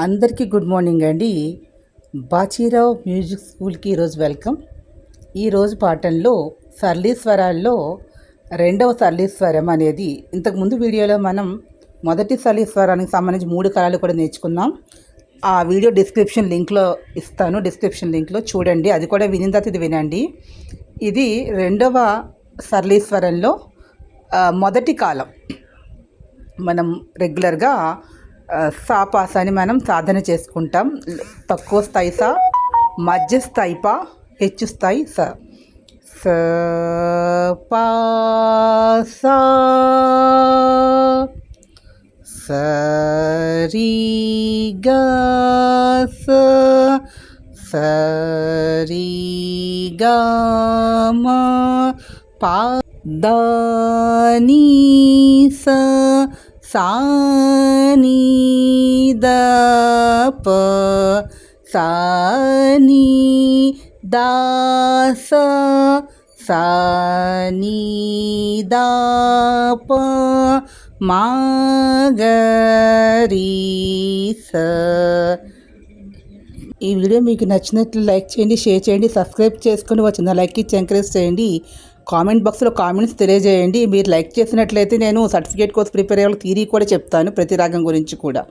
అందరికీ good morning అండి. Bachirao music స్కూల్కి ఈరోజు వెల్కమ్. ఈరోజు పాఠంలో సరళీస్వరాల్లో రెండవ సరళీస్వరం అనేది ఇంతకుముందు వీడియోలో మనం మొదటి సరళీస్వరానికి సంబంధించి 3 కళలు కూడా నేర్చుకున్నాం. ఆ వీడియో డిస్క్రిప్షన్ లింక్లో ఇస్తాను. డిస్క్రిప్షన్ లింక్లో చూడండి, అది కూడా వినిన తర్వాత ఇది వినండి. ఇది రెండవ సరళీస్వరంలో మొదటి కాలం. మనం రెగ్యులర్గా సాపాసాని మనం సాధన చేసుకుంటాం. తక్కువ స్థాయి సా, మధ్య స్థాయి పా, హెచ్చు స్థాయి స. స పా సా స రి గ స స రి గ మ పా ద ని స సా ని ద ప సా ని ద స సా ని ద ప మా గ రి స. ఈ వీడియో మీకు నచ్చినట్లు లైక్ చేయండి, షేర్ చేయండి, సబ్స్క్రైబ్ చేసుకుని వచ్చిన లైక్ ఇచ్చి ఎంకరేజ్ చేయండి. కామెంట్ బాక్స్లో కామెంట్స్ తెలియజేయండి. మీరు లైక్ చేసినట్లయితే నేను సర్టిఫికేట్ కోర్స్ ప్రిపేర్ అయ్యే థియరీ కూడా చెప్తాను, ప్రతి రాగం గురించి కూడా.